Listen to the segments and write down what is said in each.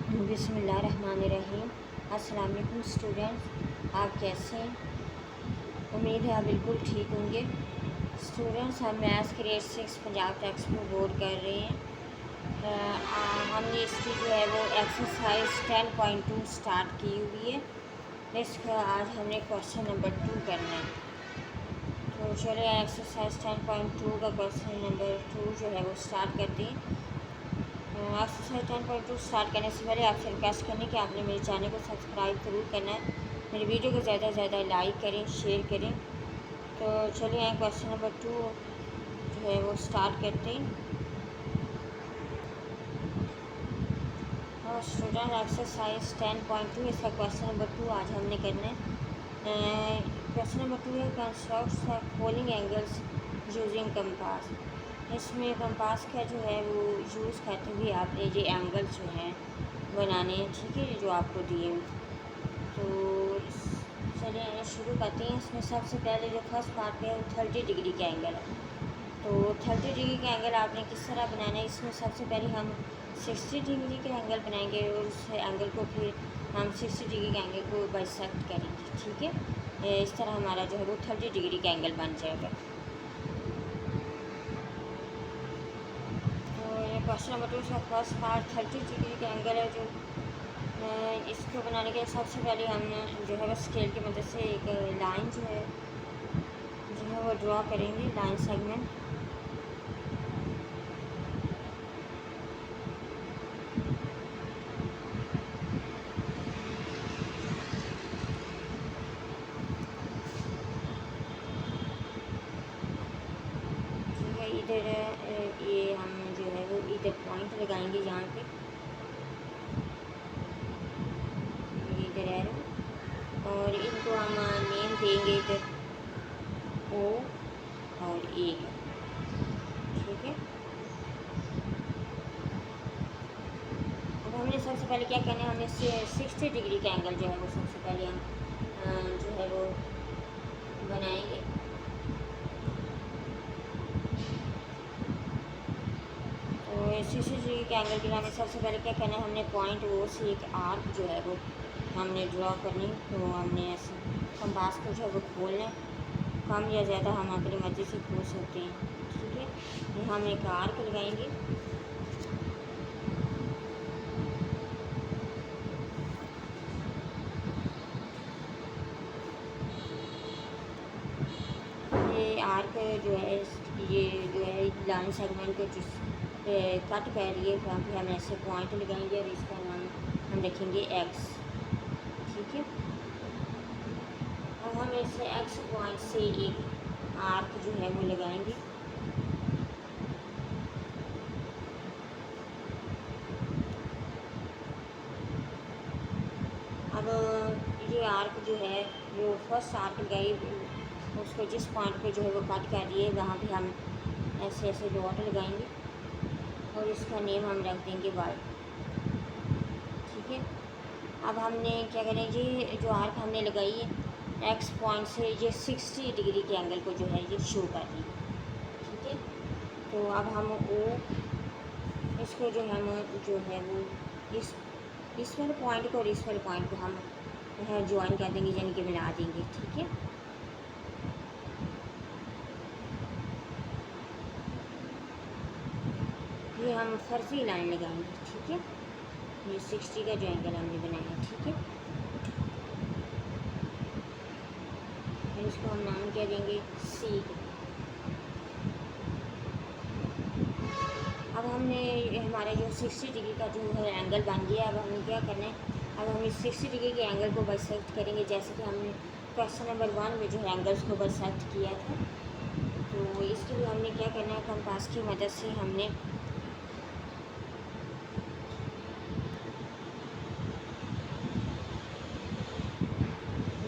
बिस्मिल्लाहिर्रहमानिर्रहीम। अस्सलाम वालेकुम स्टूडेंट्स, आप कैसे हैं? उम्मीद है आप बिल्कुल ठीक होंगे। स्टूडेंट्स, हम maths grade 6 Punjab text book board कर रहे हैं। हमने इसकी जो है वो एक्सरसाइज 10.2 स्टार्ट की हुई है। इसका आज हमने क्वेश्चन नंबर 2 करना है। तो चलिए एक्सरसाइज 10.2 का क्वेश्चन नंबर 2 जो है वो स्टार्ट करते हैं। एक्सरसाइज 10.2 स्टार्ट करने से पहले आपसे रिक्वेस्ट करनी कि आपने मेरे चैनल को सब्सक्राइब ज़रूर करना है। मेरी वीडियो को ज़्यादा से ज़्यादा लाइक करें, शेयर करें। तो चलिए क्वेश्चन नंबर 2 जो है वो स्टार्ट करते हैं। और स्टूडेंट एक्सरसाइज 10.2 इसका क्वेश्चन नंबर 2 आज हमने करना है। क्वेश्चन नंबर 2 है construct folding angles using compass. इसमें कंपास का जो है वो यूज़ करते हुए आपने ये एंगल जो है बनाने हैं, ठीक है, जो आपको दिए। तो चलिए शुरू करते हैं। इसमें सबसे पहले जो फर्स्ट पार्ट है वो 30 डिग्री का एंगल है। तो 30 डिग्री का एंगल आपने किस तरह बनाना है? इसमें सबसे पहले हम 60 डिग्री का एंगल बनाएंगे और उस एंगल को फिर हम 60 डिग्री के एंगल को बाइसेक्ट करेंगे, ठीक है। इस तरह हमारा जो है वो 30 डिग्री का एंगल बन जाएगा। क्वेश्चन नंबर 2 का फर्स्ट पार्ट 30 डिग्री का एंगल है। जो इसको बनाने के लिए सबसे पहले हम जो है वो स्केल की मदद से एक लाइन जो है वो ड्रॉ करेंगे, लाइन सेगमेंट। ठीक है, इधर ये हम जो है वो इधर पॉइंट लगाएंगे यहाँ पे, इधर एरो, और इनको हम नेम देंगे इधर ओ और ए, ठीक है। अब हमने सबसे पहले क्या करना है, हमने 60 डिग्री का एंगल जो है वो सबसे पहले हम जो है वो बनाएंगे। तो 60 डिग्री के एंगल के लिए हमें सबसे पहले क्या करना है, हमने पॉइंट ओ से एक आर्क जो है वो हमने ड्रॉ करनी। तो हमने ऐसे कंपास को जो है वो खोलना, कम या ज़्यादा हम अपनी मर्ज़ी से खोल सकते हैं, ठीक है। हम एक आर्क लगाएंगे। ये आर्क जो है ये जो है लाइन सेगमेंट को जिस कट कर रही है वहाँ पे हम ऐसे पॉइंट लगाएंगे और इसका नाम हम रखेंगे एक्स, ठीक है। अब हम ऐसे एक्स पॉइंट से एक आर्क जो है वो लगाएंगे। अब ये आर्क जो है वो फर्स्ट आर्क लगाई, उसको जिस पॉइंट पे जो है वो कट कर रही है वहाँ पे हम ऐसे ऐसे डॉट लगाएंगे और इसका नेम हम रख देंगे वाई, ठीक है। अब हमने क्या करेंगे, जो आर्क हमने लगाई है एक्स पॉइंट से ये 60 डिग्री के एंगल को जो है ये शो कर रही है, ठीक है। तो अब हम ओ इसको जो हम जो है वो इस वाले पॉइंट को और इस वाले पॉइंट को हम ज्वाइन कर देंगे, यानी कि मिला देंगे, ठीक है। ये हम फर्जी लाइन लगाएंगे, ठीक है। ये 60 का जो एंगल हमने बनाया, ठीक है। इसको हम नाम क्या देंगे, सी। अब हमने हमारे जो 60 डिग्री का जो है एंगल बन गया। अब हमें क्या करना है, अब हम इस 60 डिग्री के एंगल को बाइसेक्ट करेंगे, जैसे कि हमने क्वेश्चन नंबर 1 में जो है एंगल्स को बाइसेक्ट किया था। तो इसके लिए हमने क्या करना है, कंपास की मदद से हमने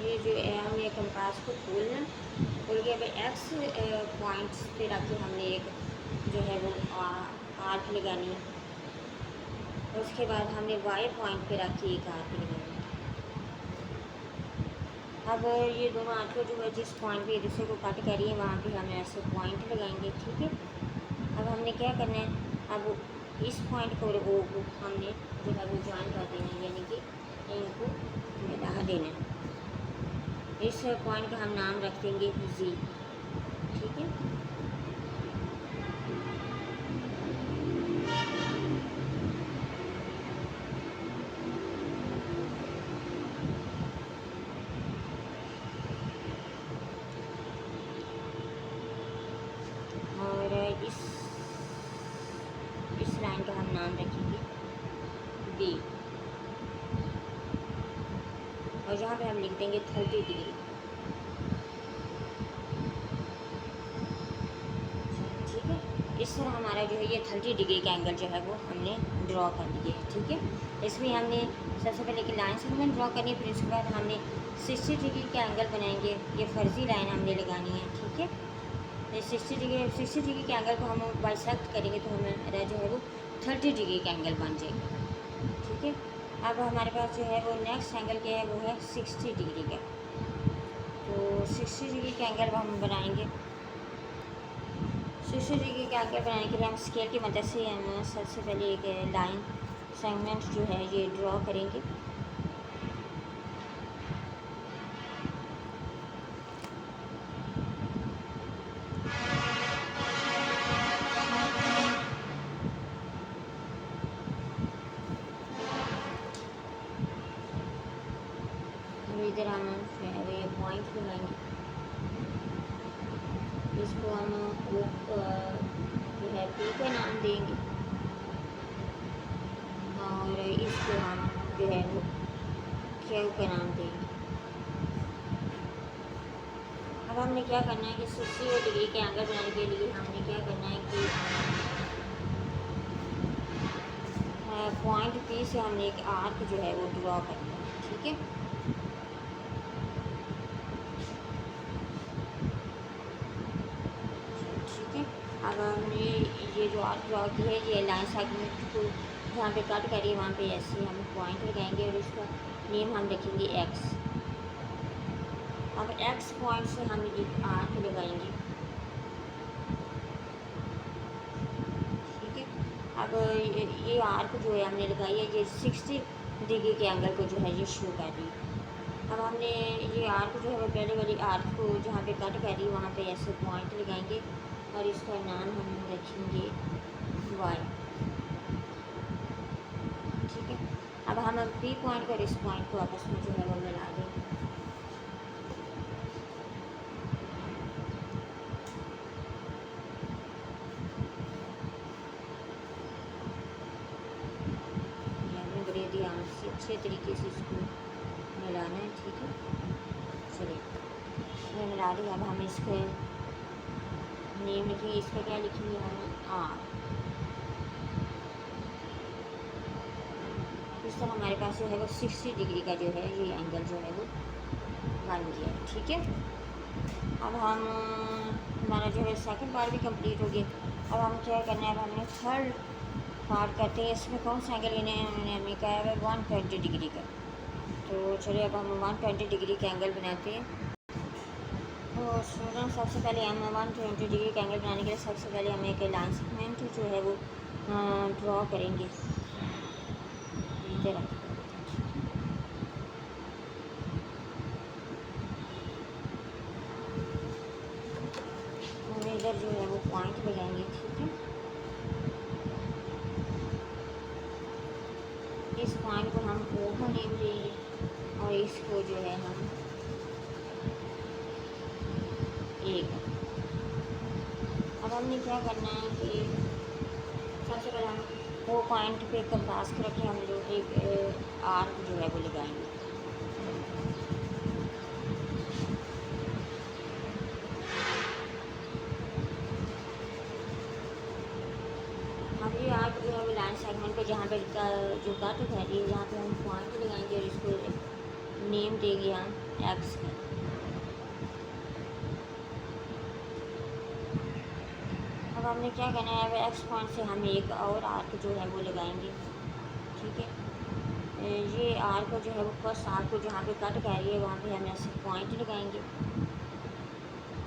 ये जो है हमने कंपास को खोलना, खोल के अब एक्स पॉइंट्स पे रख के हमने एक जो है वो आर्क लगानी है। उसके बाद हमने वाई पॉइंट पे रख के एक आर्क लगानी है। अब ये दोनों आर्क जो है जिस पॉइंट पे एक दूसरे को कट करिए वहाँ पे हम ऐसे पॉइंट लगाएंगे, ठीक है। अब हमने क्या करना है, अब इस पॉइंट को हमने जो है वो ज्वाइन कर देना है, यानी कि इनको मिला देना है। इस पॉइंट का हम नाम रख देंगे जी, ठीक है। और इस लाइन का हम नाम रखेंगे बी, और यहाँ पे हम लिख देंगे 30 डिग्री, ठीक है। इस तरह हमारा जो है ये 30 डिग्री का एंगल जो है वो हमने ड्रॉ कर लिए, ठीक है। इसमें हमने सबसे पहले कि लाइन सेगमेंट ड्रॉ करनी है, फिर उसके बाद हमने 60 डिग्री का एंगल बनाएंगे। ये फर्जी लाइन हमने लगानी है, ठीक है। ये 60 डिग्री के एंगल को हम बाइसेक्ट करेंगे तो हमारा जो है वो 30 डिग्री का एंगल बन जाएगा, ठीक है। अब हमारे पास जो है वो नेक्स्ट एंगल क्या है, वो है 60 डिग्री का। तो 60 डिग्री का एंगल हम बनाएंगे। 60 डिग्री का एंगल बनाने के लिए हम स्केल की मदद से हम सबसे पहले एक लाइन सेगमेंट जो है ये ड्रॉ करेंगे। इधर हम जो है वो ये पॉइंट लगाएंगे, इसको हम जो है पी का नाम देंगे, और इसको हम जो है वो क्यू का नाम देंगे। अब हमने क्या करना है कि 60 डिग्री के एंगल बनाने के लिए हमने क्या करना है कि पॉइंट पी से हमने एक आर्क जो है वो ड्रॉ करना है, ठीक है। अब हमने ये जो आर्क ड्रॉ की है ये लाइन सेगमेंट को जहाँ पे कट करिए वहाँ पे ऐसे हम पॉइंट लगाएंगे और इसका नेम हम रखेंगे एक्स। अब एक्स पॉइंट से हम ये आर्क लगाएंगे, ठीक है। अब ये आर्क जो है हमने लगाई है ये 60 डिग्री के एंगल को जो है ये शो कर रही है। अब हमने ये आर्क जो है वो पहले वाली आर्क को जहाँ पे कट कर रही है वहाँ पे ऐसे पॉइंट लगाएंगे और इसका नाम हम रखेंगे वाई, ठीक है। अब हम पी पॉइंट और इस पॉइंट को आपस में जो है वो मिला देंगे। हमने बड़े ध्यान से अच्छे तरीके से इसको मिलाना है, ठीक है। चलिए मैं मिला दी। अब हम इसके नेम लिखेंगे, इसका क्या लिखेंगे हम आर। इस तरह हमारे पास जो है वो 60 डिग्री का जो है ये एंगल जो है वो बन गया, ठीक है। अब हम हमारा जो है सेकंड पार्ट भी कंप्लीट हो गया। अब हम क्या करना है, अब हमने थर्ड पार्ट करते हैं। इसमें कौन सा एंगल लेने हैं, हमें कहा है 120 डिग्री का। तो चलिए अब हम 120 डिग्री का एंगल बनाते हैं। तो स्टूडेंट सबसे पहले हम 120 डिग्री का एंगल बनाने के लिए सबसे पहले हम एक लाइन सेगमेंट जो है वो ड्रॉ करेंगे इधर। हम इधर जो है वो पॉइंट लगाएंगे, ठीक है। इस पॉइंट को हम ओ का नेम देंगे और इसको जो है हम एक। अब हमने क्या करना है कि सबसे पहले हम वो पॉइंट पे कंपास कर रखे हम लोग एक आर्क जो है वो लगाएंगे। अब ये आर्क जो है वो लाइन सेगमेंट पे जहाँ पे जो कट है यहाँ पे हम पॉइंट लगाएंगे और इसको नेम देंगे हम एक्स का। अब हमने क्या करना है, अब एक्स पॉइंट से हम एक और आर्क जो है वो लगाएंगे, ठीक है। ये आर्क जो है वो फर्स्ट आर्क को जहाँ पे कट कर रही है वहाँ पे हम ऐसे पॉइंट लगाएंगे।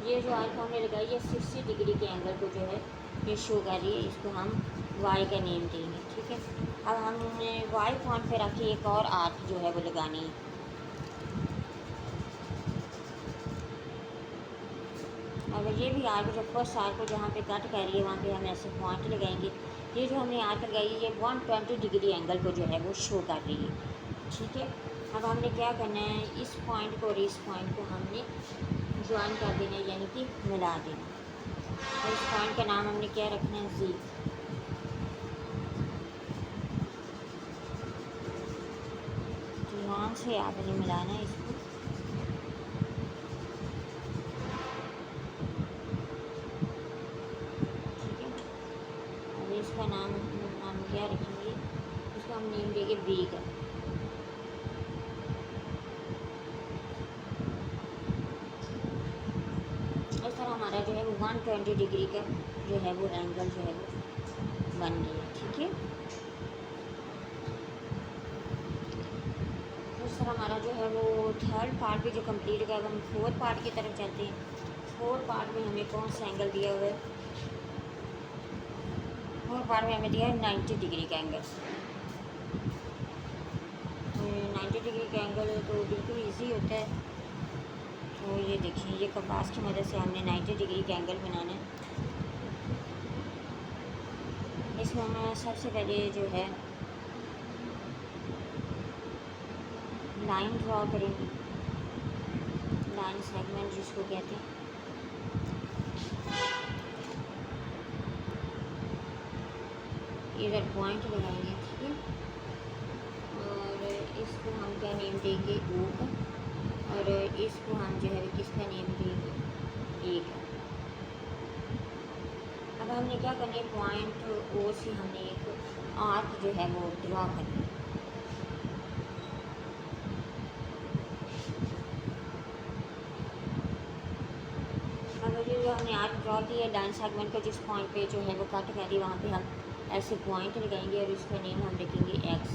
ये जो आर्क हमने लगाई है 60 डिग्री के एंगल को जो है ये शो कर रही है, इसको हम वाई का नेम देंगे, ठीक है। अब हमने वाई पॉइंट पे रख के एक और आर्क जो है वो लगानी है। अब ये भी आर्क जो फर्स्ट आर्क को जहाँ पे कट कर रही है वहाँ पे हम ऐसे पॉइंट लगाएंगे। ये जो हमने आर्क लगाई है ये 120 डिग्री एंगल को जो है वो शो कर रही है, ठीक है। अब हमने क्या करना है, इस पॉइंट को और इस पॉइंट को हमने ज्वाइन कर देना है, यानी कि मिला देना। और इस पॉइंट का नाम हमने क्या रखना है, जी। ध्यान से आपने मिलाना है इसको। ठीक है, अब इसका नाम हम क्या रखेंगे, इसको हम नेम देंगे बी का। इस तरह हमारा जो है वो 120 डिग्री का जो है वो एंगल जो है वो बन गया, ठीक है। इस तरह हमारा जो है वो थर्ड पार्ट भी जो कंप्लीट होगा। अब हम फोर्थ पार्ट की तरफ चलते हैं। फोर्थ पार्ट में हमें कौन सा एंगल दिया हुआ है, फोर्थ पार्ट में हमें दिया है 90 डिग्री का एंगल। 90 डिग्री का एंगल तो बिल्कुल ईजी होता है। तो ये देखिए, ये कंपास की मदद से हमने 90 डिग्री का एंगल बनाना है। इसमें हम सबसे पहले जो है लाइन ड्रॉ करेंगे, लाइन सेगमेंट जिसको कहते हैं। इधर पॉइंट लगाएंगे, ठीक है। और इसको हम क्या नेम देंगे, ओ का। और इसको हम जो है किसका नेम देंगे, ए का। अब हमने क्या करना है, पॉइंट ओ से हमने एक आर्क जो है वो ड्रॉ करना है। अब ये जो हमने आर्क ड्रॉ किया है, लाइन सेगमेंट को जिस पॉइंट पे जो है वो कट कर रही है वहाँ पे हम ऐसे पॉइंट लगाएंगे और इसका नेम हम लिखेंगे एक्स।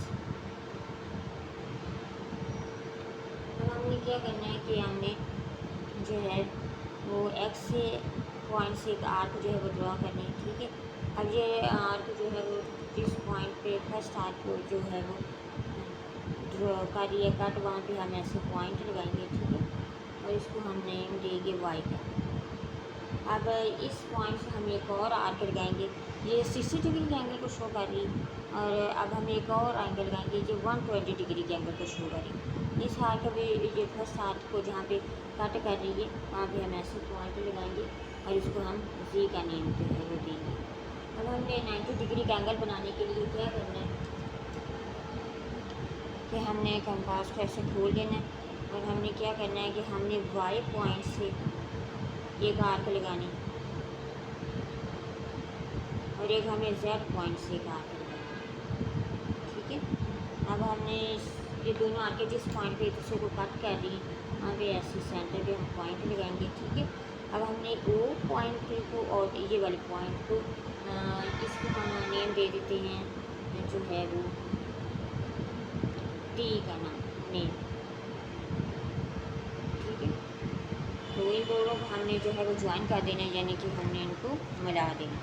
अब हमने क्या करना है कि हमने जो है वो एक्स से पॉइंट से एक आर्क जो है वो ड्रॉ करनी है, ठीक है। अब ये आर्क जो है वो जिस पॉइंट पे फर्स्ट आर्क को जो है वो ड्रॉ कर रही है कट, वहाँ पे हम ऐसे पॉइंट लगाएंगे, ठीक है। और इसको हम नेम देंगे वाई का। अब इस पॉइंट से हम एक और आर्क लगाएंगे, ये 60 डिग्री के एंगल को शो कर रही है। और अब हम एक और एंगल लगाएंगे जो 120 डिग्री के एंगल को शो करेंगे। इस आर्क भी ये फर्स्ट आर्क को जहाँ पे कट कर रही है वहाँ पे हम ऐसे पॉइंट लगाएंगे और इसको हम जी का नेम जो है वो देंगे। अब हमने 90 डिग्री का एंगल बनाने के लिए क्या करना है कि हमने कंपास को ऐसे खोल लेना है और हमने क्या करना है कि हमने वाई पॉइंट से एक आर्क लगानी और एक हमें जेड पॉइंट से एक आर्क लगानी, ठीक है। अब हमने ये दोनों आर्क जिस पॉइंट पे एक दूसरे को कट कर रही है वहाँ पे ऐसे सेंटर पे हम पॉइंट लगाएंगे, ठीक है। अब हमने ओ पॉइंट को और ये वाले पॉइंट को इसको हम नेम दे देते हैं जो है वो टी का नाम नेम, ठीक है। तो इन दोनों को हमने जो है वो ज्वाइन कर देना है, यानी कि हमने इनको मिला देना।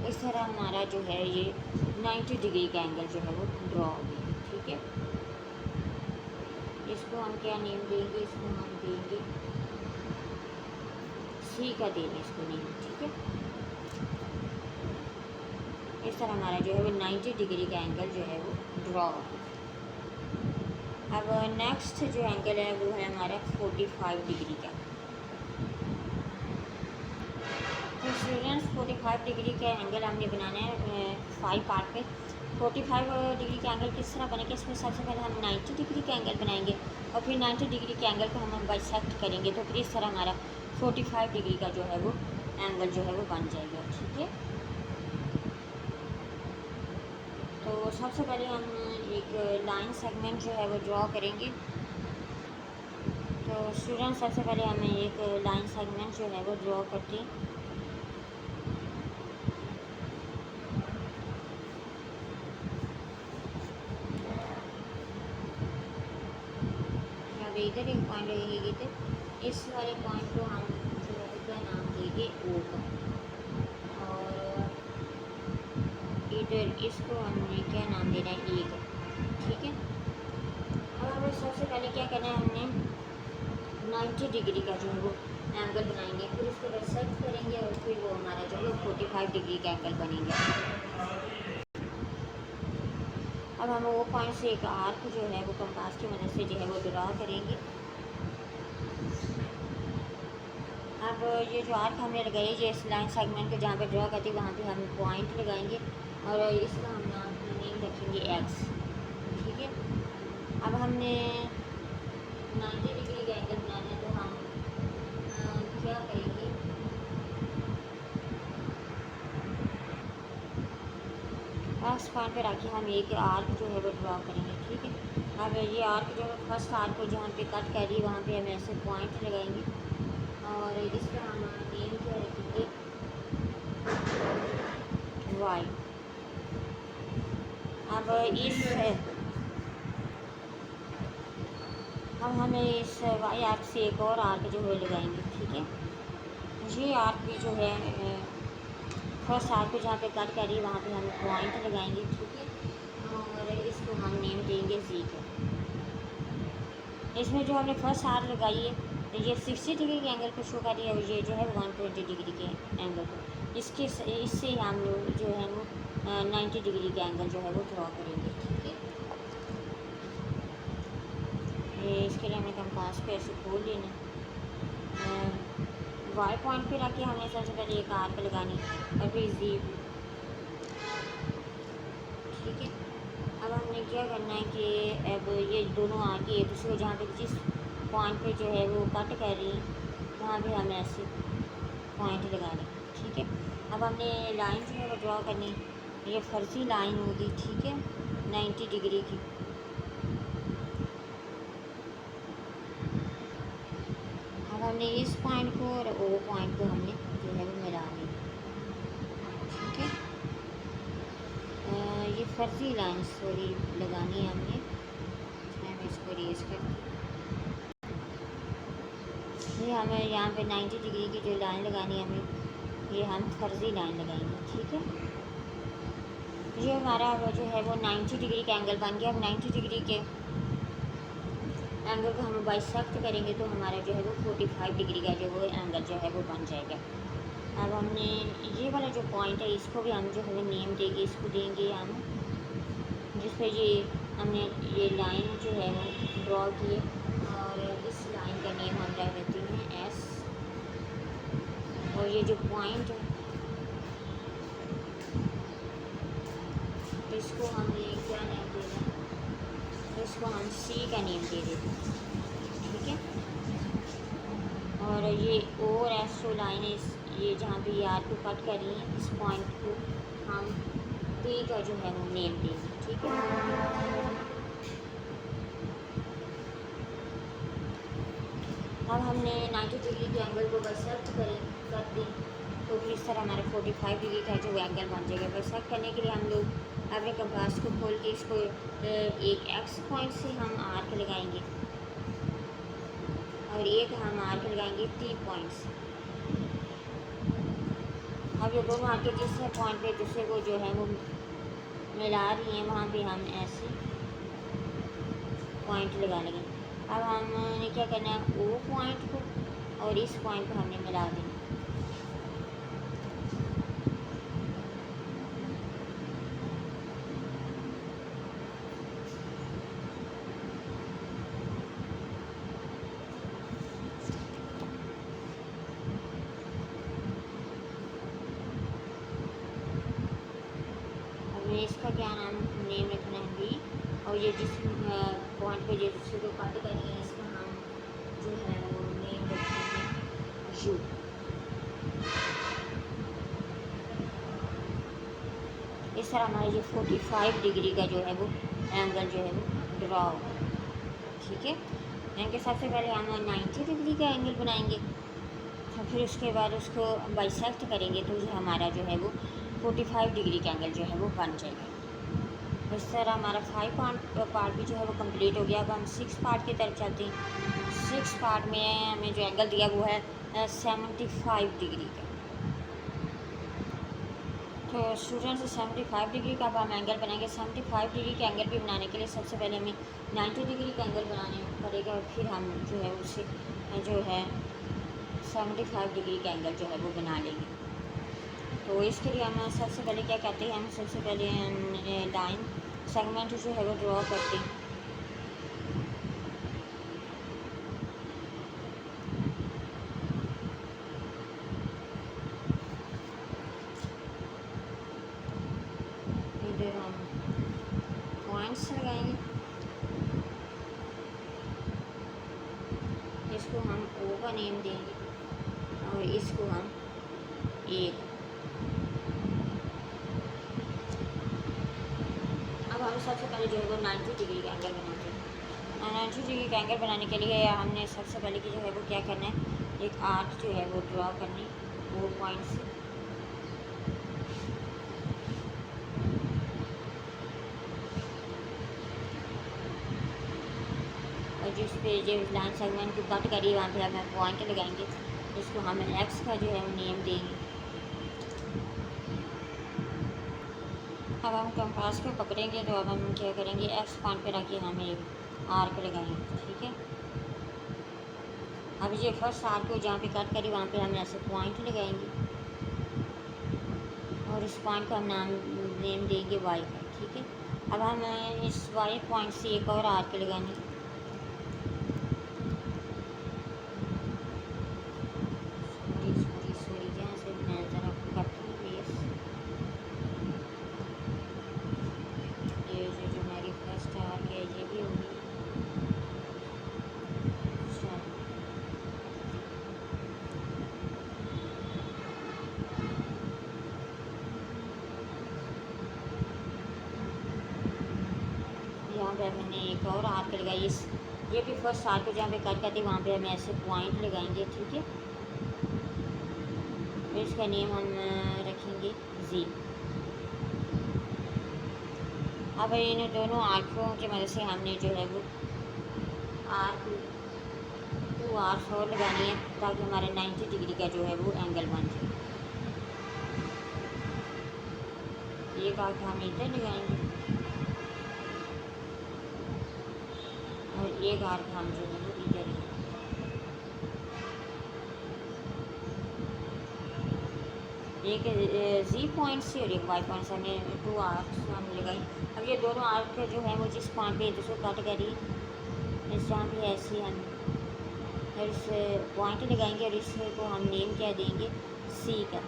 इस तरह हमारा जो है ये 90 डिग्री का एंगल जो है वो ड्रॉ हो गया, ठीक है। इसको हम क्या नेम देंगे, इसको हम देंगे सी का देंगे इसको नेम, ठीक है। इस तरह हमारा जो है वो 90 डिग्री का एंगल जो है वो ड्रॉ हो गया। अब नेक्स्ट जो एंगल है वो है हमारा 45 डिग्री का। तो स्टूडेंट्स 45 डिग्री का एंगल हमने बनाना है 5 पार्ट पे। 45 डिग्री का एंगल किस तरह बनेगा, इसमें सबसे पहले हम 90 डिग्री का एंगल बनाएंगे और फिर 90 डिग्री के एंगल को हम बाइसेक्ट करेंगे, तो फिर इस तरह हमारा 45 डिग्री का जो है वो एंगल जो है वो बन जाएगा, ठीक है। तो सबसे पहले हम एक लाइन सेगमेंट जो है वो ड्रॉ करेंगे। तो स्टूडेंट सबसे पहले हमें एक लाइन सेगमेंट जो है वो ड्रॉ करते हैं। पे इधर एक पॉइंट लगेगी, तो इस वाले पॉइंट को हम जो है क्या नाम देंगे, ओ का। और इधर इसको हमने क्या नाम देना है, ए का। ठीक है, अब हमें सबसे पहले क्या करना है, हमने 90 डिग्री का जो है वो एंगल बनाएंगे, फिर उसके बाद सेट करेंगे और फिर वो हमारा जो है 45 डिग्री का एंगल बनेंगे। अब हम वो पॉइंट से एक आर्क जो है वो कंपास की मदद से जो है वो ड्रा करेंगे। अब ये जो आर्क हमने लगाई, ये इस लाइन सेगमेंट को जहाँ पे ड्रा करती है वहाँ पे हम पॉइंट लगाएंगे और इसका हम नेम रखेंगे एक्स। ठीक है, अब हमने 90 डिग्री का एंगल बनाना है, तो हम क्या करेंगे, फर्स्ट पॉइंट पे रखिए हम एक आर्क जो है वो ड्रा करेंगे। ठीक है, अब ये आर्क जो है फर्स्ट आर्क को जहाँ पे कट कर रही है वहाँ पे हम ऐसे पॉइंट लगाएंगे और इसका हम नेम क्या रखेंगे, वाई। अब हमें इस वाई आर्क से एक और आर्क जो है लगाएंगे। ठीक है, ये आर्क भी जो है फर्स्ट आर्क को जहाँ पे कट कर रही है वहाँ पे हम पॉइंट लगाएंगे। ठीक है, और इसको हम नेम देंगे जी का। इसमें जो हमने फर्स्ट आर्क लगाई है ये 60 डिग्री के एंगल को शो कर रही है और ये जो है 120 डिग्री के एंगल को, इससे हम लोग जो है वो 90 डिग्री का एंगल जो है वो ड्रॉ करेंगे। ठीक है, ये इसके लिए हमें कंपास पे ऐसे खोल लेना, वाई पॉइंट पे रख के हमने सबसे पहले एक आर्क लगानी और फिर जी। ठीक है, अब हमने क्या करना है कि अब ये दोनों आर्क एक दूसरे को जहाँ पे जिस पॉइंट पे जो है वो कट कर रही हैं वहाँ पे हमें ऐसे पॉइंट लगाने। ठीक है, अब हमने लाइन जो है वो ड्रॉ करनी, ये फर्जी लाइन होगी। ठीक है, 90 डिग्री की। अब हमने इस पॉइंट को और ओ पॉइंट को हमने जो है वो मिला दी। ठीक है, ये फर्जी लाइन थोड़ी लगानी है हमने, मैं इसको रेज करती हूँ। ये हमें यहाँ पे 90 डिग्री की जो लाइन लगानी है हमें, ये हम फर्जी लाइन लगाएंगे। ठीक है, ये हमारा जो है वो 90 डिग्री का एंगल बन गया। अब 90 डिग्री के एंगल को हम बाइसेक्ट करेंगे तो हमारा जो है वो 45 डिग्री का जो वो एंगल जो है वो बन जाएगा। अब हमने ये वाला जो पॉइंट है इसको भी हम जो है नेम देंगे, इसको देंगे हम जिस पे ये हमने ये लाइन जो है वो ड्रॉ की है और इस लाइन का नेम हम रख देते हैं एस। और ये जो पॉइंट है इसको हमने क्या नेम देना है, इसको हम सी का नेम दे देते हैं। ठीक है, और ये ओ और एस जो लाइन है ये जहाँ पे ये आर को कट कर रही है इस पॉइंट को हम पी का जो है वो नेम देंगे। ठीक है, अब हमने 90 डिग्री के एंगल को बाइसेक्ट कर दी तो फिर इस तरह हमारा 45 डिग्री का जो एंगल बन जाएगा। बाइसेक्ट करने के लिए हम लोग अपने कंपास को खोल के इसको एक एक्स पॉइंट से हम आर्क लगाएंगे और एक हम आर्क लगाएंगे टी पॉइंट से। अब ये दोनों आर्क जिस पॉइंट पे दूसरे को जो है वो मिला रही हैं वहाँ पे हम ऐसे पॉइंट लगा लेंगे। अब हमने क्या करना है, ओ पॉइंट को और इस पॉइंट को हमने मिला देना। इसका क्या नाम नेम रखना है बी, और ये जिस पॉइंट पे जो दूसरे को कट करेंगे इसका हम जो है वो नेम रखेंगे यू। इस तरह हमारा ये 45 डिग्री का जो है वो एंगल जो है वो ड्रॉ होगा। ठीक है, यानी सबसे पहले हम 90 डिग्री का एंगल बनाएंगे तो फिर उसके बाद उसको बाइसेक्ट करेंगे तो जो हमारा जो है वो 45 डिग्री का एंगल जो है वो बन जाएगा। इस तरह हमारा 5 पार्ट भी जो है वो कंप्लीट हो गया। अब हम 6 पार्ट की तरफ चलते हैं। 6 पार्ट में हमें जो एंगल दिया वो है 75 डिग्री का। तो स्टूडेंट्स 75 डिग्री का अब हम एंगल बनाएंगे। 75 डिग्री का एंगल भी बनाने के लिए सबसे पहले हमें 90 डिग्री का एंगल बनाने पड़ेगा और फिर हम जो है उससे जो है 75 डिग्री का एंगल जो है वो बना लेंगे। तो इसके लिए हम सबसे पहले क्या कहते हैं, हम सबसे पहले लाइन सेगमेंट जो है वो ड्रॉ करते हैं। इधर हम पॉइंट्स लगाएंगे, इसको हम ओ का नेम देंगे और इसको हम ए। अब हम सबसे पहले जो है वो 90 डिग्री का एंगल बनाते हैं। 90 डिग्री का एंगल बनाने के लिए हमने सबसे पहले की जो है वो क्या करना है, एक आर्क जो है वो ड्रॉ करनी वो पॉइंट से। और जिस पे जो लाइन सेगमेंट को कट करिए वहाँ पे हम पॉइंट लगाएंगे, इसको हम एक्स का जो है वो नेम देंगे। अब हम कंपास को पकड़ेंगे तो अब हम क्या करेंगे, एक्स पॉइंट पे रखिए हम एक आर्क लगाएंगे, ठीक है। अब ये फर्स्ट आर्क को जहाँ पे कट करी वहाँ पे हम ऐसे पॉइंट लगाएंगे और इस पॉइंट को हम नेम देंगे वाई का, ठीक है। अब हम इस वाई पॉइंट से एक और आर्क लगाएंगे। सॉरी यहाँ से मैं ज़रा कट लूँ प्लीज़। ये जो हमारी फर्स्ट आर्क है ये भी होगी। यहाँ पे हमने एक और आर्क लगाई, इस ये भी फर्स्ट आर्क को जहाँ पे कट करते वहाँ पे हमें ऐसे पॉइंट लगाएंगे, ठीक है। तो इसका नेम हम रखेंगे जी। अब इन दोनों आर्कों की मदद से हमने जो है वो आर्क 2 आर्क और लगानी है ताकि हमारे 90 डिग्री का जो है वो एंगल बन जाए। एक आर्क हम इधर लगाएंगे और एक आर्क हम जो है वो इधर। एक जी पॉइंट से और एक वाई पॉइंट से हमें 2 आर्क्स हम लगाई। अब ये दोनों आर्क जो है वो जिस पॉइंट पे दूसरे कट करी इस जहाँ पे ऐसे हम और इस पॉइंट लगाएंगे और इसको हम नेम क्या देंगे, सी का।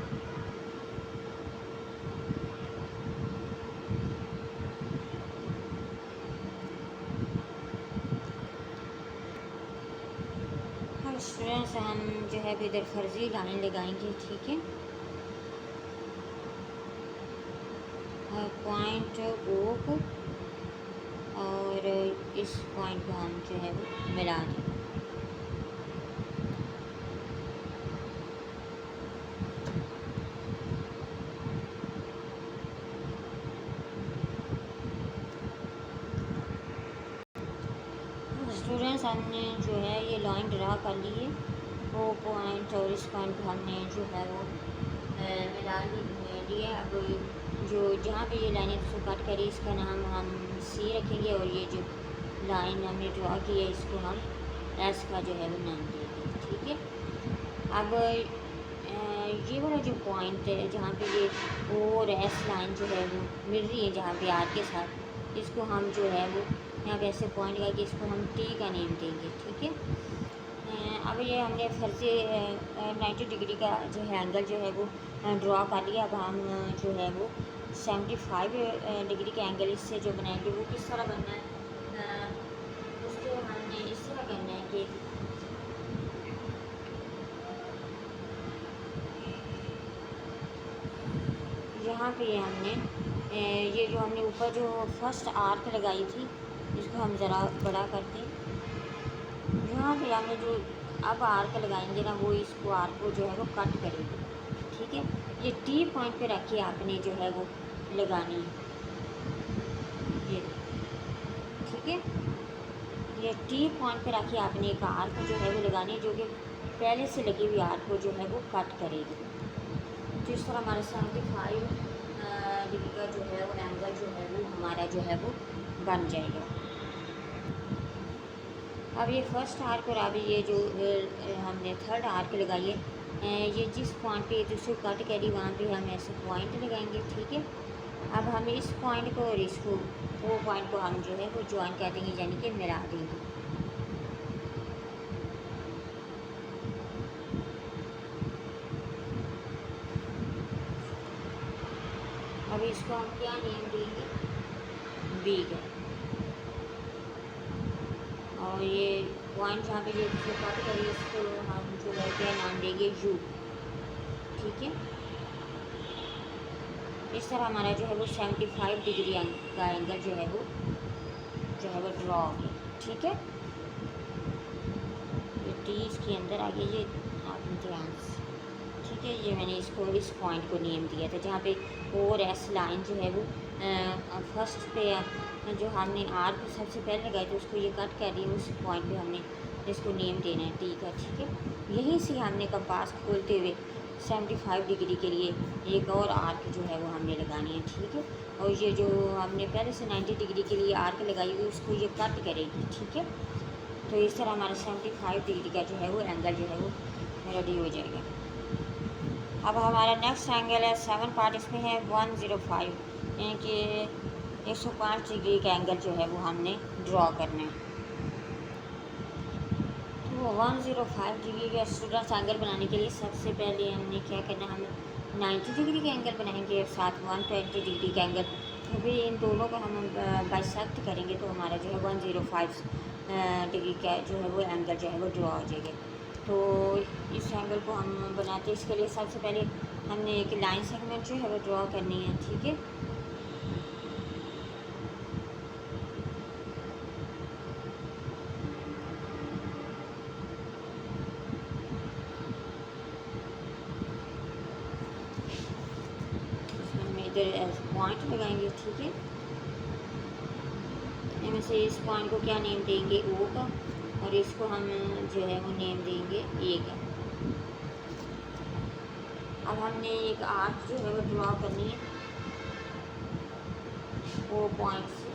अब स्टूडेंट्स हम जो है इधर फर्जी लाइन लगाएंगे, ठीक है। पॉइंट ओ को और इस पॉइंट को हम जो है वो मिला दें। स्टूडेंट्स हमने जो है ये लाइन ड्रा कर ली है, वो पॉइंट और इस पॉइंट को हमने जो है वो मिला लिए। अब जो जहाँ पे ये लाइनें उसको कट करी इसका नाम हम सी रखेंगे और ये जो लाइन हमने ड्रा की है इसको हम एस का जो है वो नाम देंगे, ठीक है। अब ये वाला जो पॉइंट है जहाँ पे ये ओ और एस लाइन जो है वो मिल रही है जहाँ पे आर के साथ, इसको हम जो है वो यहाँ पे ऐसे पॉइंट करके इसको हम टी का नेम देंगे, ठीक है। अब ये हमने फर्जी 90 डिग्री का जो है एंगल जो है वो ड्रॉ कर लिया। अब हम जो है वो 75 डिग्री का एंगल इससे जो बनाएंगे वो किस तरह बनना है, उसको हमने इस तरह करना है कि यहाँ पे हमने ये जो हमने ऊपर जो फर्स्ट आर्क लगाई थी इसको हम ज़रा बड़ा करते हैं। यहाँ पे हमने जो अब आर्क लगाएंगे ना वो इसको आर्क को जो है वो कट करेंगे, ठीक है। ये टी पॉइंट पे रख के आपने जो है वो लगानी है। ठीक है। ये टी पॉइंट पर आके आपने एक आर्क जो है वो लगानी है, जो कि पहले से लगी हुई आर्क को जो है वो कट करेगी। तो इस तरह हमारा 75 डिग्री का जो है वो एंगल जो है वो हमारा जो है वो बन जाएगा। अब ये फर्स्ट आर्क और अब ये जो हमने थर्ड आर्क लगाई है, ये जिस पॉइंट पे दूसरी कट करी वहाँ पे हम ऐसे पॉइंट लगाएंगे, ठीक है। अब हम इस पॉइंट को और इसको वो पॉइंट को हम जो है वो ज्वाइन कर देंगे, यानी कि मिला देंगे। अब इसको हम क्या नेम देंगे, बी का। और ये पॉइंट जहाँ पे जो कट करिए इसको हम जो है क्या नाम देंगे, यू, ठीक है। इस तरह हमारा जो है वो 75 डिग्री का एंगल जो है वो ड्रॉ हो गया, ठीक है। ये टी इसके अंदर आगे ये आप ध्यान से, ठीक है। ये मैंने इसको इस पॉइंट को नेम दिया था जहाँ पे और एस लाइन जो है वो फर्स्ट पे जो हमने आर्क सबसे पहले लगाई थी उसको ये कट कर रही है, उस पॉइंट पे हमने इसको नेम देना है, टी का, ठीक है। यहीं से हमने कंपास खोलते हुए 75 डिग्री के लिए एक और आर्क जो है वो हमने लगानी है, ठीक है। और ये जो हमने पहले से 90 डिग्री के लिए आर्क लगाई हुई उसको ये कट करेगी, ठीक है। तो इस तरह हमारा 75 डिग्री का जो है वो एंगल जो है वो रेडी हो जाएगा। अब हमारा नेक्स्ट एंगल है 7 पार्ट, इसमें है 105, यानी कि 105 डिग्री का एंगल जो है वो हमने ड्रॉ करना है। तो 105 डिग्री का स्टूडेंट्स एंगल बनाने के लिए सबसे पहले हमने क्या करना है, हम 90 डिग्री का एंगल बनाएंगे और साथ 120 डिग्री का एंगल। तो फिर इन दोनों को हम बाइसेक्ट करेंगे तो हमारा जो है 105 डिग्री का जो है वो एंगल जो है वो ड्रॉ हो जाएगा। तो इस एंगल को हम बनाते हैं, इसके लिए सबसे पहले हमने एक लाइन सेगमेंट जो है वो ड्रॉ करनी है, ठीक है। इसमें इधर पॉइंट लगाएंगे, ठीक है। इनमें से इस पॉइंट को क्या नेम देंगे, ओ का, और इसको हम जो है वो नेम देंगे ए का। अब हमने एक आर्क जो है वो ड्रॉ करनी है ओ पॉइंट से।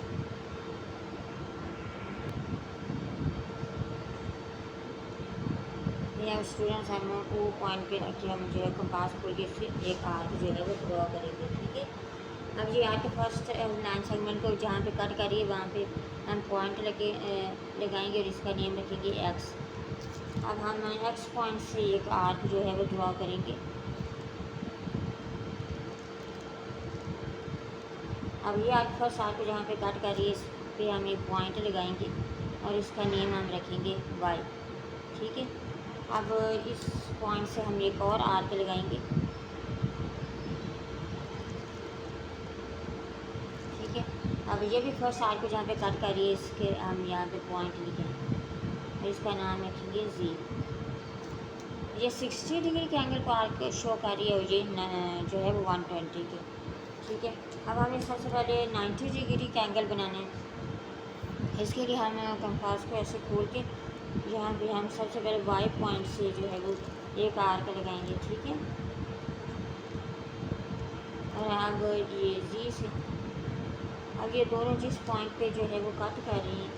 या स्टूडेंट्स हम ओ पॉइंट पे रख के हम जो है कंपास खोल के इससे एक आर्क जो है वो ड्रॉ करेंगे, ठीक है। अब ये आर्क फर्स्ट लाइन सेगमेंट को जहाँ पे कट करिए वहाँ पे हम पॉइंट लगाएंगे और इसका नेम रखेंगे एक्स। अब हम एक्स पॉइंट से एक आर्क जो है वो ड्रॉ करेंगे। अब ये आर्क फर्स्ट आर्क को जहाँ पे कट करिए इस पे हम एक पॉइंट लगाएंगे और इसका नेम हम रखेंगे वाई, ठीक है। अब इस पॉइंट से हम एक और आर्क लगाएंगे, ठीक है। अब ये भी फर्स्ट आर्क को जहाँ पे कट करिए इसके हम यहाँ पे पॉइंट लिखें और इसका नाम रखेंगे जी। ये 60 डिग्री के एंगल पर आर्क शो कर रही है और ये जो है वो 120 के, ठीक है। अब हमें सबसे पहले 90 डिग्री का एंगल बनाना है। इसके लिए हम कंपास को ऐसे खोल के यहाँ पे हम सबसे पहले वाई पॉइंट से जो है वो एक आर्क लगाएंगे, ठीक है। और अब ये जी से अब ये दोनों जिस पॉइंट पे जो है वो कट कर रही हैं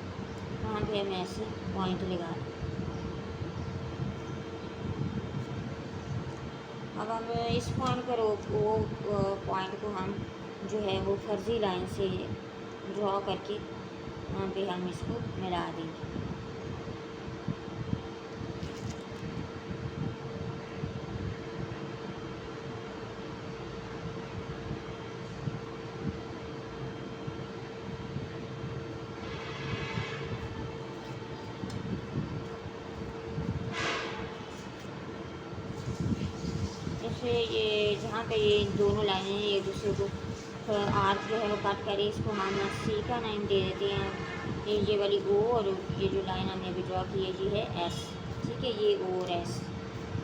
वहाँ पे हम ऐसे पॉइंट लगा दें। अब हम इस पॉइंट पर वो पॉइंट को हम जो है वो फर्जी लाइन से ड्रॉ करके वहाँ पे हम इसको मिला देंगे। इससे ये जहाँ पे ये दोनों लाइनें एक दूसरे को आर्क जो है वो कट करें, इसको हम सी का नाम दे देते हैं। ये वाली ओ और ये जो लाइन हमने अभी ड्रॉ की है ये है एस, ठीक है। ये ओ और एस,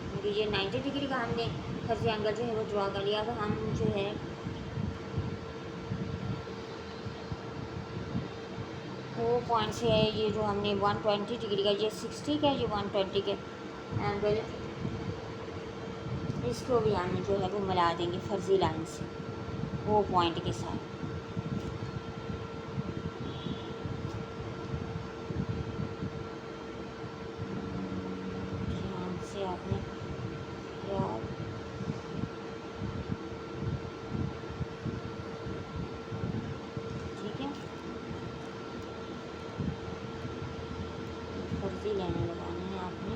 क्योंकि ये 90 डिग्री का हमने फर्जी एंगल जो है वो ड्रॉ कर लिया। अब हम जो है वो पॉइंट से है ये जो हमने 120 डिग्री का, ये 60 का, ये 120 के एंगल, इसको भी हम जो है वो मिला देंगे फर्जी लाइन से वो पॉइंट के साथ। ध्यान से आपने यार ठीक है, फर्जी लाइनें लगानी है आपने।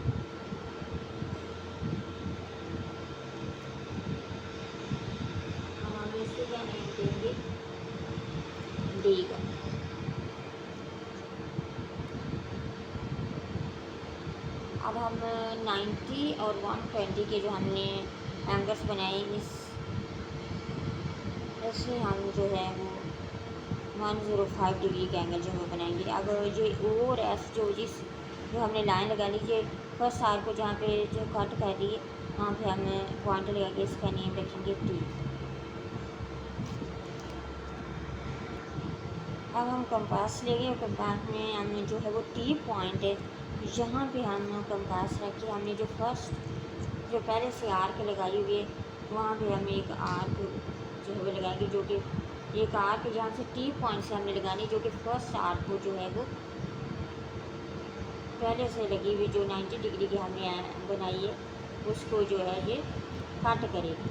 हम इसे क्या नेम देंगे, डी का। अब हम 90 और 120 के जो हमने एंगल्स बनाए, इससे हम जो है वो 105 डिग्री का एंगल जो है बनाएंगे। अब ये ओ और एस जो हमने लाइन लगा लीजिए फर्स्ट आर को जहाँ पे जो कट कर रही है वहाँ पे हम पॉइंट लगा के इसका नेम रखेंगे टी। अब हम कंपास लेंगे और कंपास में हमने जो है वो टी पॉइंट है, यहाँ पे हम कंपास रख के हमने जो फर्स्ट जो पहले से आर्क लगाई हुई है वहाँ पे हम एक आर्क जो है वो लगाएंगे, जो कि एक आर्क जहाँ से टी पॉइंट से हमने लगानी, जो कि फर्स्ट आर्क को जो है वो पहले से लगी हुई जो 90 डिग्री की हमने बनाई है उसको जो है ये कट करेगी।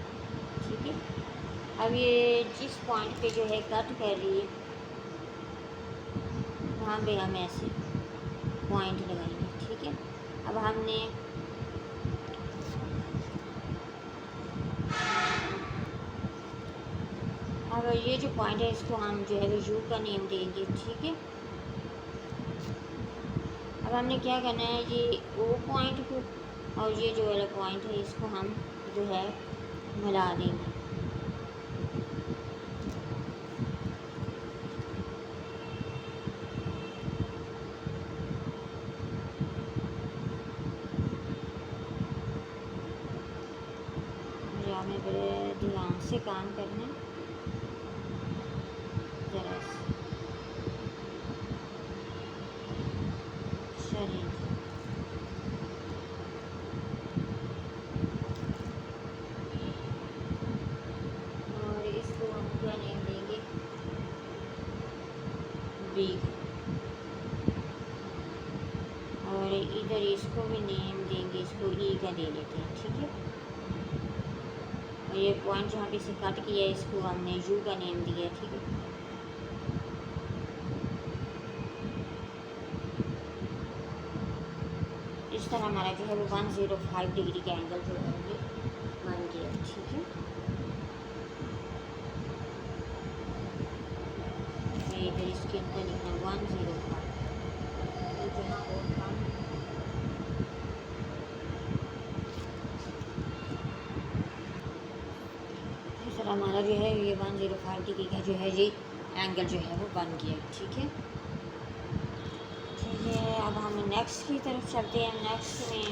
ठीक है, अब ये जिस पॉइंट पे जो है कट कर रही है वहाँ पे हम ऐसे पॉइंट लगाएंगे। ठीक है, अब हमने अब ये जो पॉइंट है इसको हम जो है वो यू का नेम देंगे। ठीक है, अब हमने क्या करना है, ये ओ पॉइंट को और ये जो वाला पॉइंट है इसको हम जो है मिला देंगे। हमें बड़े ध्यान से काम करना जरा चलिए। और इसको हम क्या नेम देंगे, बी। और इधर इसको भी नेम देंगे, इसको ई का दे देते हैं। ठीक है, और ये पॉइंट जहाँ पे से कट किया है इसको हमने यू का नेम दिया। ठीक है, इस तरह हमारा जो है वो 105 डिग्री का एंगल जो है ये बन गया। ठीक है, ये इधर इसके अंदर लिखना 105 जहाँ और काम इस तरह हमारा जो है ये 105 डिग्री का जो है ये एंगल जो है वो बन गया। ठीक है, ठीक है, अब हम नेक्स्ट की तरफ चलते हैं। नेक्स्ट में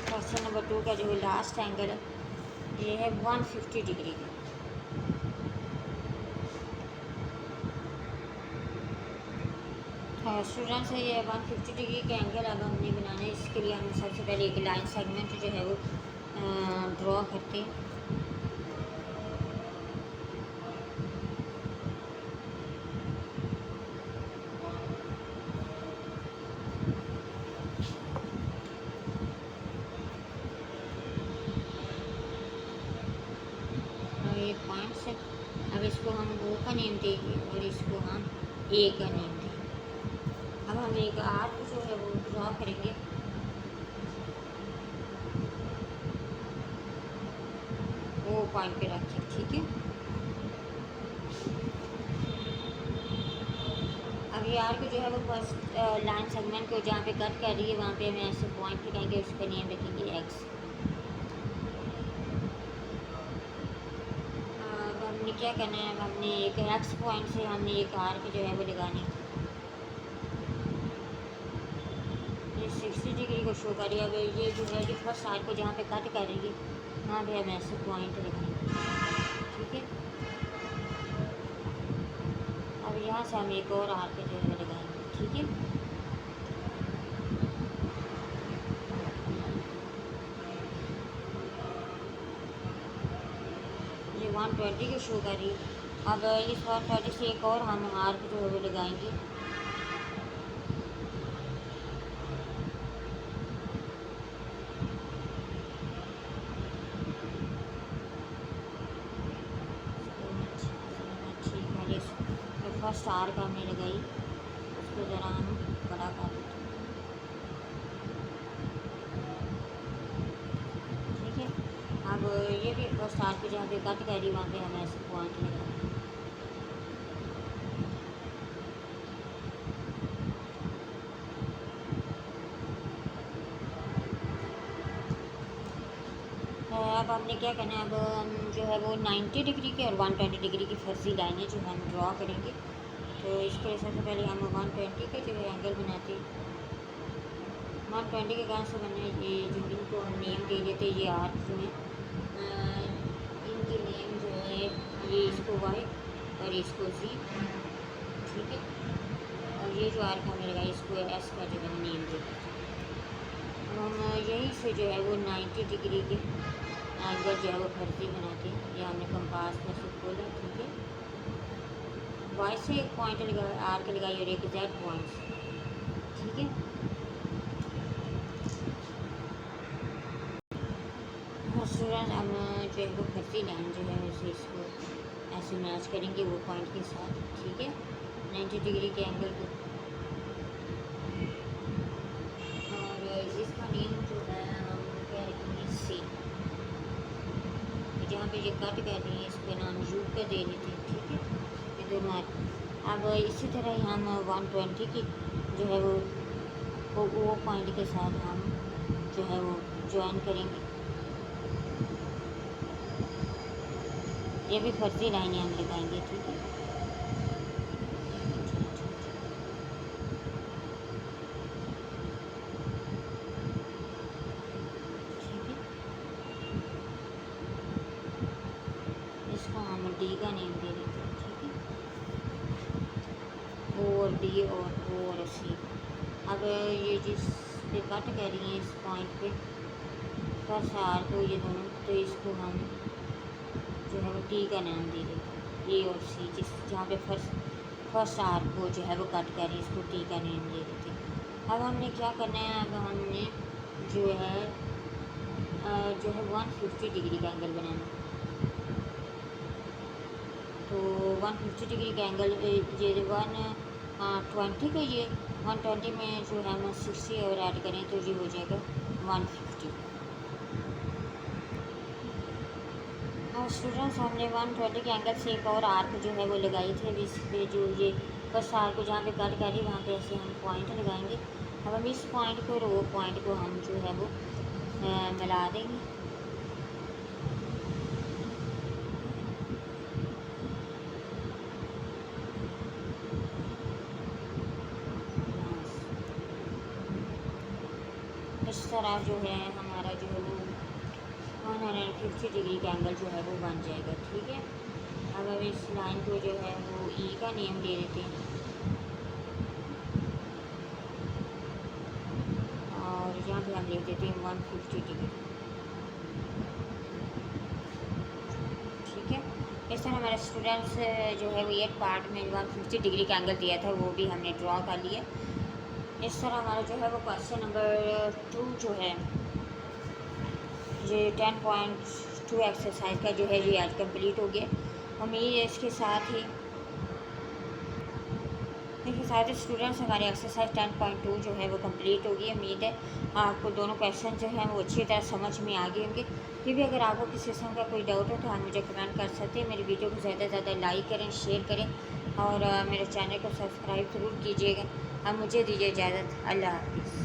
क्वेश्चन नंबर 2 का जो लास्ट एंगल है ये है 150 डिग्री का। स्टूडेंट्स है ये 150 डिग्री का एंगल अब हमने बनाना है। इसके लिए हम सबसे पहले एक लाइन सेगमेंट जो है वो ड्रॉ करते हैं। और ये पॉइंट से अब इसको हम ओ का नेम देंगे और इसको हम ए का नेम देंगे। अब हम एक आर्क जो है वो ड्रॉ करेंगे। वो पॉइंट पे रखें। ठीक है, अब ये आर्क जो है वो फर्स्ट लाइन सेगमेंट को जहाँ पे कट कर रही है वहाँ पे हमें ऐसे पॉइंट लगाएंगे, उसका नेम रखेंगे एक्स। अब हमने क्या करना है, अब हमने एक एक्स पॉइंट से हमने एक आर्क जो है वो लगानी है। 60 डिग्री को शो करिए। अब ये जो है कि फर्स्ट आर्क को जहाँ पे कट कर रही है वहाँ पे हम ऐसे पॉइंट रखेंगे। ठीक है, अब यहाँ से हम एक और आर्क जो है लगाएंगे, ठीक है। ये 120 की शो कर रही है। अब इस 120 से एक और हम आर्क जो है वो लगाएंगे। ठीक है, ये फर्स्ट आर्क हमने लगाई, उसको ज़रा हम बड़ा कर देते हैं, ठीक है। अब ये भी फर्स्ट आर्क जहाँ पे कट करी वहाँ पे हमें ऐसे पॉइंट लगाना है। अब हमने क्या करना है, अब हम जो है वो 90 डिग्री के और 120 डिग्री की फर्जी लाइनें जो हम ड्रॉ करेंगे। तो इसके लिए सबसे पहले हम 120 के जो है एंगल बनाते हैं। 120 के कहाँ से बनना है, ये जो इनको हम नेम दे देते हैं, ये आर्क जो है इनके नेम जो है, ये इसको वाई और इसको जी, ठीक है। और ये जो आर्क हमें लगाई इसको एस का जो है नेम दे देते हैं। हम यहीं से जो है वो 90 डिग्री के एंगल जो है वो फर्जी बनाते हैं। ये हमने कंपास में से खोला, ठीक है। वाई से एक पॉइंट लगा, आर्क लगाई और एक जेड पॉइंट, ठीक है। स्टूडेंट हम जो है वो फर्जी लाइन जो है उसे इसको ऐसे मैच करेंगे वो पॉइंट के साथ, ठीक है, 90 डिग्री के एंगल को। और इसका नेम जो है हम क्या रखेंगे, सी। जहाँ पे ये कट कर रही है इसका नाम यू का दे देते हैं, ठीक है। ये दोनों आर्क। अब इसी तरह हम 120 की जो है वो पॉइंट के साथ हम जो है वो ज्वाइन करेंगे। ये भी फर्जी लाइनें हम लगाएंगे, ठीक है। इसको हम डी का नेम दे देते हैं, ठीक है। ओ और डी और ओ और सी। अब ये जिस पे कट कर रही है इस पॉइंट पे फर्स्ट आर्क को, ये दोनों, तो इसको हम जो है वो टी का नाम दे देते हैं। ए और सी जिस जहाँ पे फर्स्ट आर्क को जो है वो कट कर रही है इसको टी का नेम दे देते हैं। अब हमने क्या करना है, अब हमने जो है 150 डिग्री का एंगल बनाना। तो 150 डिग्री का एंगल ये 120 का, ये 120 में जो है हम 60 और ऐड करें तो ये हो जाएगा 150। और स्टूडेंट्स हमने 120 के एंगल से एक और आर्क जो है वो लगाई थी। अब इस पे जो ये फर्स्ट आर्क को जहाँ पे कट करी वहाँ पे ऐसे हम पॉइंट लगाएंगे। अब हम इस पॉइंट को और वो पॉइंट को हम जो है वो मिला देंगे। इस तरह जो है हमारा जो है वो 150 डिग्री का एंगल जो है वो बन जाएगा, ठीक है। अब हम इस लाइन को जो है वो ई का नेम दे देते हैं और यहाँ पे हम लिख देते हैं 150 डिग्री, ठीक है। इस तरह हमारे स्टूडेंट्स जो है वो एक पार्ट में 150 डिग्री का एंगल दिया था वो भी हमने ड्रॉ कर लिया। इस तरह हमारा जो है वो क्वेश्चन नंबर 2 जो है ये 10.2 एक्सरसाइज का जो है ये आज कंप्लीट हो गया। उम्मीद है इसके साथ ही स्टूडेंट्स हमारे एक्सरसाइज 10.2 जो है वो कंप्लीट होगी। उम्मीद है आपको दोनों क्वेश्चन जो हैं वो अच्छी तरह समझ में आ गए होंगे। फिर भी अगर आपको किसी किस्म का कोई डाउट हो तो आप मुझे कमेंट कर सकते हैं। मेरी वीडियो को ज़्यादा से ज़्यादा लाइक करें, शेयर करें और मेरे चैनल को सब्सक्राइब ज़रूर कीजिएगा। अब मुझे दीजिए इजाज़त। अल्लाह हाफ़िज़।